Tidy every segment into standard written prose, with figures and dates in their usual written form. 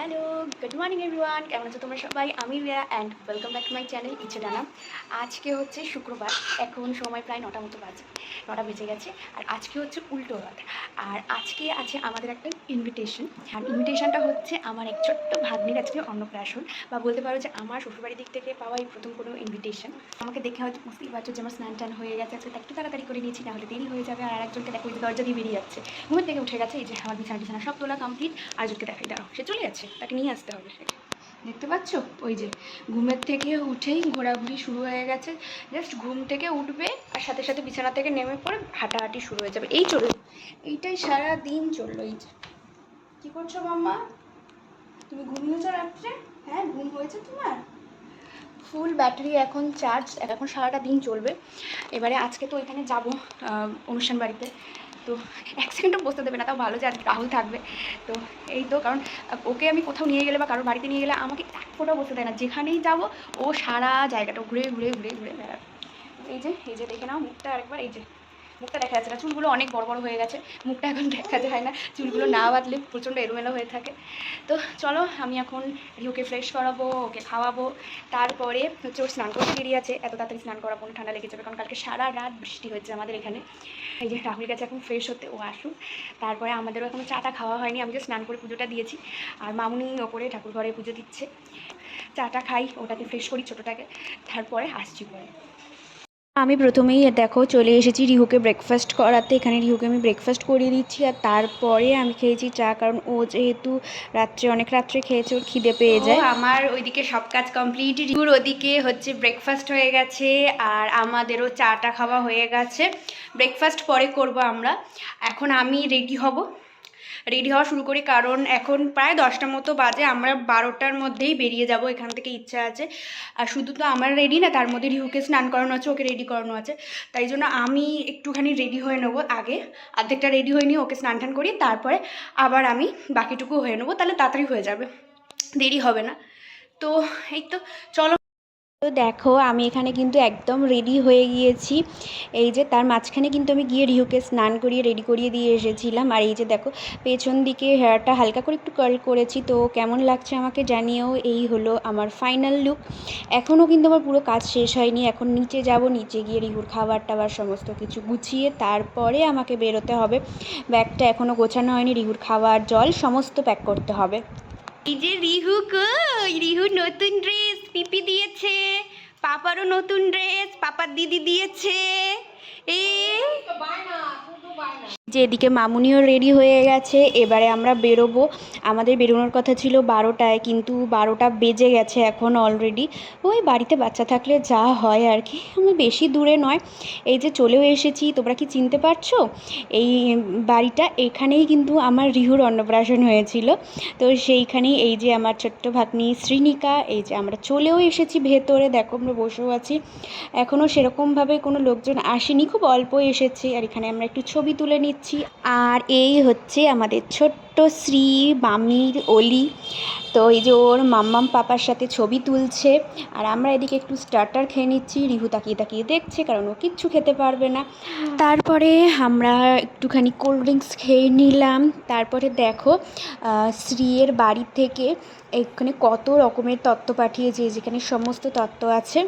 Hello, good morning everyone. কেমন আছো তোমরা সবাই? আমি Riya and welcome back to my channel ইচ্ছে ডানা। আজকে হচ্ছে শুক্রবার, এখন সময় প্রায় 9টা মতো বাজে, 9টা বেজে গেছে। আর আজকে হচ্ছে উল্টো রথ। আর আজকে আছে আমাদের একটা ইনভিটেশন। আর ইনভিটেশনটা হচ্ছে আমার এক ছোট্ট ভাগ্নির আজকে অন্নপ্রাশন, বা বলতে পারো যে আমার শ্বশুরবাড়ির দিক থেকে পাওয়া এই প্রথম কোনো ইনভিটেশন। আমাকে দেখে হয়তো বুঝতেই পারছো যে আমার স্নান টান হয়ে গেছে, আজকে একটু তাড়াতাড়ি করে নিয়েছি, নাহলে দেরি হয়ে যাবে। আর একজনকে দেখো, ওই যে দরজা দিয়ে বেরিয়ে যাচ্ছে, ঘুমের থেকে উঠে গেছে। এই যে আমার বিছানা সব তোলা কমপ্লিট। আরেকজনকে দেখাই, দাঁড়াও, সে চলে যাচ্ছে, তাকে নিয়ে আসতে হবে। দেখতে পাচ্ছ, ওই যে ঘুমের থেকে উঠেই ঘোরাঘুরি শুরু হয়ে গেছে। জাস্ট ঘুম থেকে উঠবে আর সাথে সাথে বিছানা থেকে নেমে পড়ে হাঁটাহাঁটি শুরু হয়ে যাবে। এই চললো, এইটাই সারা দিন চললো। এই যে কী করছো মাম্মা? তুমি ঘুমিয়েছো রাত্রে? হ্যাঁ, ঘুম হয়েছে তোমার? ফুল ব্যাটারি এখন চার্জ, এখন সারাটা দিন চলবে। এবারে আজকে তো ওইখানে যাবো অনুষ্ঠান বাড়িতে, তো এক সেকেন্ডও বসতে দেবে না। তাও ভালো যে আজ রাহুল থাকবে। তো এই তো, কারণ ওকে আমি কোথাও নিয়ে গেলে বা কারোর বাড়িতে নিয়ে গেলে আমাকে এক ফোঁটাও বসতে দেয় না। যেখানেই যাবো ও সারা জায়গাটা ঘুরে ঘুরে ঘুরে ঘুরে বেড়াবে। এই যে দেখে নাও মুখটা আরেকবার। এই যে মুখটা দেখা যাচ্ছে না, চুলগুলো অনেক বড় বড় হয়ে গেছে, মুখটা এখন দেখা যায় না। চুলগুলো না বাঁধলে প্রচণ্ড এলোমেলো হয়ে থাকে। তো চলো, আমি এখন রিহুকে ফ্রেশ করাবো, ওকে খাওয়াবো, তারপরে হচ্ছে ওর স্নান করতে দেরি আছে। এত তাড়াতাড়ি স্নান করাবো না, ঠান্ডা লেগে যাবে, কারণ কালকে সারা রাত বৃষ্টি হয়েছে আমাদের এখানে। এই যে রাহুল গেছে এখন ফ্রেশ হতে, ও আসুক। তারপরে আমাদেরও এখনও চাটা খাওয়া হয়নি, আমি যে স্নান করে পুজোটা দিয়েছি, আর মামুনি ওপরে ঠাকুর ঘরে পুজো দিচ্ছে। চাটা খাই, ওটাকে ফ্রেশ করি ছোটোটাকে, তারপরে আসছি পরে। আমি প্রথমেই দেখো চলে এসেছি রিহুকে ব্রেকফাস্ট করাতে। এখানে রিহুকে আমি ব্রেকফাস্ট করিয়ে দিচ্ছি, আর তারপরে আমি খেয়েছি চা, কারণ ও যেহেতু অনেক রাত্রে খেয়েছে, ওর খিদে পেয়ে যায়। আমার ওইদিকে সব কাজ কমপ্লিট, রিহুর ওদিকে হচ্ছে ব্রেকফাস্ট হয়ে গেছে, আর আমাদেরও চাটা খাওয়া হয়ে গেছে। ব্রেকফাস্ট পরে করব আমরা। এখন আমি রেডি হওয়া শুরু করি, কারণ এখন প্রায় 10টা মতো বাজে। আমরা 12টার মধ্যেই বেরিয়ে যাব এখান থেকে, ইচ্ছা আছে। আর শুধু তো আমার রেডি না, তার মধ্যে রিহুকে স্নান করানো আছে, ওকে রেডি করানো আছে। তাই জন্য আমি একটুখানি রেডি হয়ে নেবো আগে, অর্ধেকটা রেডি হয়ে নিয়ে ওকে স্নান টান করি, তারপরে আবার আমি বাকিটুকু হয়ে নেবো, তাহলে তাড়াতাড়ি হয়ে যাবে, দেরি হবে না। তো এই তো, চলো। তো দেখো, আমি এখানে কিন্তু একদম রেডি হয়ে গিয়েছি। এই যে তার মাঝখানে কিন্তু আমি গিয়ে রিহুকে স্নান করিয়ে রেডি করিয়ে দিয়ে এসেছিলাম। আর এই যে দেখো, পেছন দিকে হেয়ারটা হালকা করে একটু কার্ল করেছি, তো কেমন লাগছে আমাকে জানিও। এই হলো আমার ফাইনাল লুক। এখনও কিন্তু আমার পুরো কাজ শেষ হয়নি, এখন নিচে যাব, নিচে গিয়ে রিহুর খাবার টাবার সমস্ত কিছু গুছিয়ে তারপরে আমাকে বেরোতে হবে। ব্যাগটা এখনও গোছানো হয়নি, রিহুর খাবার জল সমস্ত প্যাক করতে হবে। এই যে রিহু, কই রিহু নতুন ড্রেস পিপি দিয়েছে, পাপারও নতুন ড্রেস পাপার দিদি দিয়েছে। এ যে এদিকে মামুনিও রেডি হয়ে গেছে, এবারে আমরা বেরোবো। আমাদের বেরোনোর কথা ছিল 12টায়, কিন্তু 12টা বেজে গেছে এখন অলরেডি। ওই বাড়িতে বাচ্চা থাকলে যা হয় আর কি, আমি বেশি দূরে নয়, এই যে চলেও এসেছি। তোমরা কি চিনতে পারছো এই বাড়িটা? এখানেই কিন্তু আমার রিহুর অন্নপ্রাশন হয়েছিল। তো সেইখানেই এই যে আমার ছোট্ট ভাগ্নি শ্রীনিকা, এই যে আমরা চলেও এসেছি ভেতরে, দেখো আমরা বসেও আছি। এখনও সেরকমভাবে কোনো লোকজন আসেনি, খুব অল্প এসেছে। আর এখানে আমরা একটু ছবি তুলে নিচ্ছি। আর এই হচ্ছে আমাদের ছোট্ট শ্রী মামির অলি। তো এই যে ওর মাম্মাম পাপার সাথে ছবি তুলছে, আর আমরা এদিকে একটু স্টার্টার খেয়ে নিচ্ছি। রিহু তাকিয়ে তাকিয়ে দেখছে, কারণ ও কিচ্ছু খেতে পারবে না। তারপরে আমরা একটুখানি কোল্ড ড্রিঙ্কস খেয়ে নিলাম। তারপরে দেখো, শ্রীয়ের বাড়ি থেকে এখানে কত রকমের তত্ত্ব পাঠিয়েছে, যেখানে সমস্ত তত্ত্ব আছে,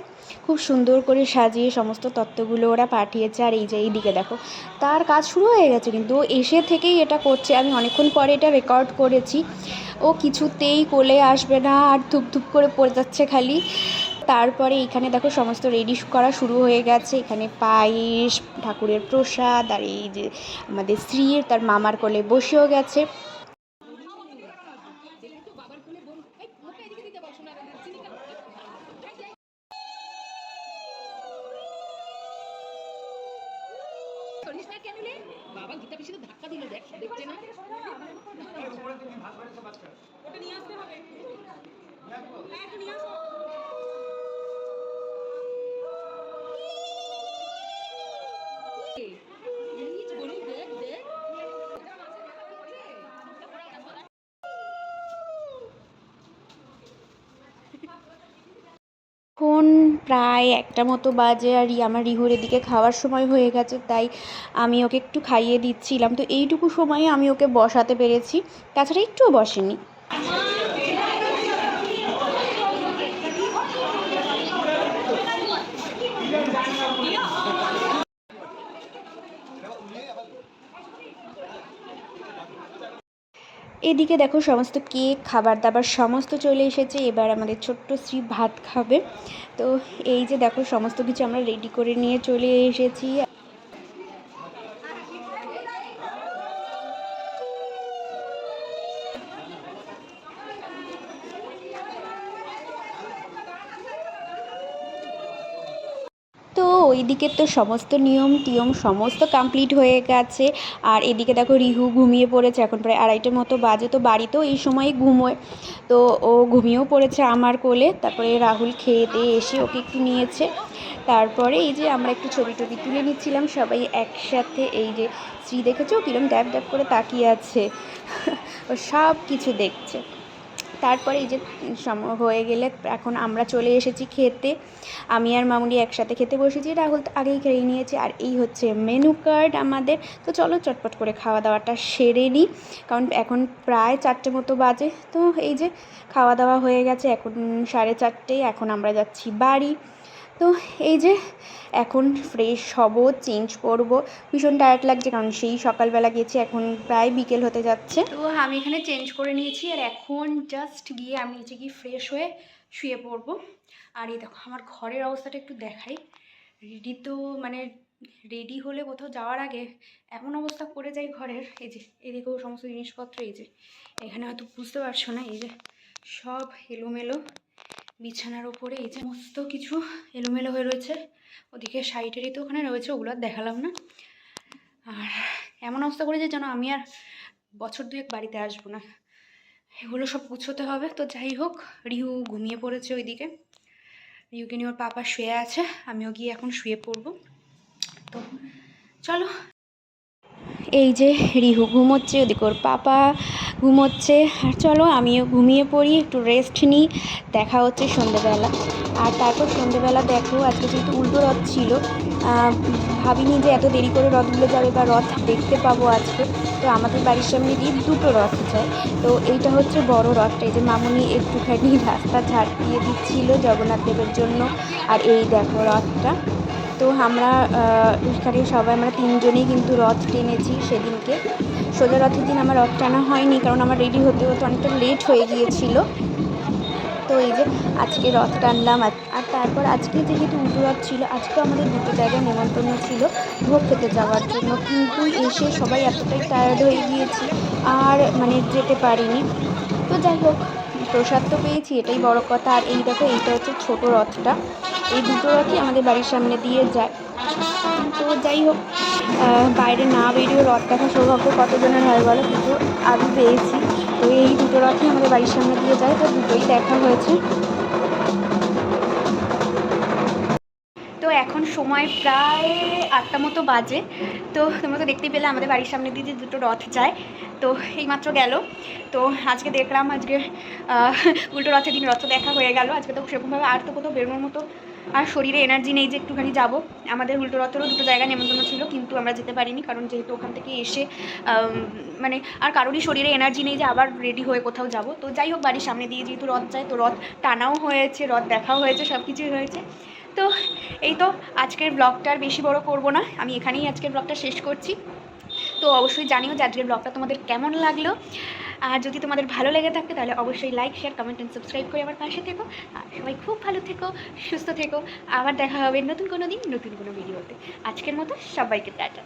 খুব সুন্দর করে সাজিয়ে সমস্ত তত্ত্বগুলো ওরা পাঠিয়েছে। আর এই যে এইদিকে দেখো, তার কাজ শুরু হয়ে গেছে, কিন্তু ও এসে থেকেই এটা করছে। আমি অনেকক্ষণ পরে এটা রেকর্ড করেছি। ও কিছুতেই কোলে আসবে না, আর ধুপ ধুপ করে পড়ে যাচ্ছে খালি। তারপরে এখানে দেখো সমস্ত রেডি করা শুরু হয়ে গেছে। এখানে পায়েস, ঠাকুরের প্রসাদ, আর এই যে আমাদের শ্রীর তার মামার কোলে বসেও গেছে। বাবা গীতা পিছনে ধাক্কা দিল, দেখছে না? ওটা নিয়ে আসতে হবে। নিয়ে আসো। এখন প্রায় 1টা মতো বাজে, আর আমার রিহুর এদিকে খাওয়ার সময় হয়ে গেছে, তাই আমি ওকে একটু খাইয়ে দিচ্ছিলাম। তো এইটুকু সময়ে আমি ওকে বসাতে পেরেছি, তাছাড়া একটুও বসেনি। এদিকে দেখো সমস্ত কেক খাবার দাবার সমস্ত চলে এসেছে। এবার আমাদের ছোট্ট শ্রী ভাত খাবে। তো এই যে দেখো সমস্ত কিছু আমরা রেডি করে নিয়ে চলে এসেছি। তো ওইদিকে তো সমস্ত নিয়ম টিয়ম সমস্ত কমপ্লিট হয়ে গেছে। আর এদিকে দেখো রিহু ঘুমিয়ে পড়েছে, এখন প্রায় 2:30টার মতো বাজে। তো বাড়িতেও এই সময় ঘুমোয়, তো ও ঘুমিয়েও পড়েছে আমার কোলে। তারপরে রাহুল খেয়ে দিয়ে এসে ওকে একটু নিয়েছে। তারপরে এই যে আমরা একটু ছবি টবি তুলে নিচ্ছিলাম সবাই একসাথে। এই যে শ্রী দেখেছো কিরম ড্যাব ড্যাব করে তাকিয়ে আছে, ও সব কিছু দেখছে। তারপরে এই যে হয়ে গেলে এখন আমরা চলে এসেছি খেতে। আমি আর মামুনি একসাথে খেতে বসেছি, রাহুল তো আগেই খেয়ে নিয়েছে। আর এই হচ্ছে মেনু কার্ড আমাদের। তো চলো চটপট করে খাওয়া দাওয়াটা সেরে নিই, কারণ এখন প্রায় 4টে মতো বাজে। তো এই যে খাওয়া দাওয়া হয়ে গেছে, এখন 4:30। এখন আমরা যাচ্ছি বাড়ি। তো এই যে এখন ফ্রেশ হব, চেঞ্জ করব। ভীষণ টায়ার্ড লাগছে, কারণ সেই সকালবেলা গেছি, এখন প্রায় বিকেল হতে যাচ্ছে। তো আমি এখানে চেঞ্জ করে নিয়েছি, আর এখন জাস্ট গিয়ে আমি নিচে গিয়ে ফ্রেশ হয়ে শুয়ে পড়বো। আর এই দেখো আমার ঘরের অবস্থাটা একটু দেখাই। রেডি তো মানে রেডি হলে কোথাও যাওয়ার আগে এমন অবস্থা করে যায় ঘরের। এই যে এদিকেও সমস্ত জিনিসপত্র, এই যে এখানে হয়তো বুঝতে পারছো না, এই যে সব এলোমেলো বিছানার ওপরে, এই যে সমস্ত কিছু এলোমেলো হয়ে রয়েছে। ওদিকে সাইডেরই তো ওখানে রয়েছে, ওগুলো আর দেখালাম না। আর এমন অবস্থা করেছে যেন আমি আর বছর দুয়েক বাড়িতে আসবো না। এগুলো সব গুছোতে হবে। তো যাই হোক, রিহু ঘুমিয়ে পড়েছে ওইদিকে, রিহুকে নিয়ে ওর পাপা শুয়ে আছে, আমিও গিয়ে এখন শুয়ে পড়বো। তো চলো। এই যে রিহু ঘুমোচ্ছে, ওদিকে ওর পাপা ঘুমোচ্ছে। আর চলো আমিও ঘুমিয়ে পড়ি, একটু রেস্ট নিই। দেখা হচ্ছে সন্ধেবেলা। আর তারপর সন্ধেবেলা দেখো আজকে যেহেতু উল্টো রথ ছিল, ভাবিনি যে এত দেরি করে রথগুলো যাবে বা রথ দেখতে পাবো আজকে। তো আমাদের বাড়ির সামনে দিয়ে 2টো রথ যায়। তো এইটা হচ্ছে বড় রথটা। এই যে মামুনি একটুখানি রাস্তা ঝাড় দিয়ে দিচ্ছিল জগন্নাথ দেবের জন্য। আর এই দেখো রথটা। তো আমরা এখানে সবাই আমরা 3জনেই কিন্তু রথ টেনেছি সেদিনকে। সোজা রথের দিন আমার রথ টানা হয়নি, কারণ আমার রেডি হতে হতে অনেকটা লেট হয়ে গিয়েছিল। তো এই যে আজকে রথ টানলাম। আর তারপর আজকে যেহেতু উল্টো রথ ছিল, আজকে আমাদের 2টো জায়গায় নেমন্তন্ন ছিল ভোগ খেতে যাওয়ার জন্য। কিন্তু এসে সবাই এতটাই টায়ার্ড হয়ে গিয়েছি, আর মানে যেতে পারিনি। তো যাই হোক, প্রসাদ তো পেয়েছি, এটাই বড় কথা। আর এই দেখো এইটা হচ্ছে ছোটো রথটা। এই 2টো রথই আমাদের বাড়ির সামনে দিয়ে যায়। তো যাই হোক, বাইরে না বেরিয়েও রথ দেখার সৌভাগ্য কতজনের হয় বলো, কিন্তু আমি পেয়েছি। তো এই 2টো রথই আমাদের বাড়ির সামনে দিয়ে যায়, তো দুটোই দেখা হয়েছে। তো এখন সময় প্রায় 8টা মতো বাজে। তো তোমরা তো দেখতেই পেলে আমাদের বাড়ির সামনে দিয়ে যে 2টো রথ যায়। তো এইমাত্র গেল। তো আজকে দেখলাম, আজকে উল্টো রথের দিন রথ দেখা হয়ে গেল। আজকে তো সেরকমভাবে আর তো কোথাও বেরোনোর মতো আর শরীরে এনার্জি নেই যে একটুখানি যাব। আমাদের উল্টো রথেরও 2টো জায়গায় নেমন্তন্ন ছিল, কিন্তু আমরা যেতে পারিনি, কারণ যেহেতু ওখান থেকে এসে মানে আর কারোরই শরীরে এনার্জি নেই যে আবার রেডি হয়ে কোথাও যাব। তো যাই হোক, বাড়ির সামনে দিয়ে যেহেতু রথ যায়, তো রথ টানাও হয়েছে, রথ দেখাও হয়েছে, সব কিছুই হয়েছে। তো এই তো আজকের ব্লগটা আর বেশি বড় করব না, আমি এখানেই আজকের ব্লগটা শেষ করছি। তো অবশ্যই জানিও যে আজকের ব্লগটা তোমাদের কেমন লাগলো। আর যদি তোমাদের ভালো লেগে থাকে তাহলে অবশ্যই like share comment and subscribe করে আমার পাশে থেকো। আর সবাই খুব ভালো থেকো, সুস্থ থেকো। আবার দেখা হবে নতুন কোনো দিন নতুন কোনো ভিডিওতে। আজকের মতো সবাইকে টাটা।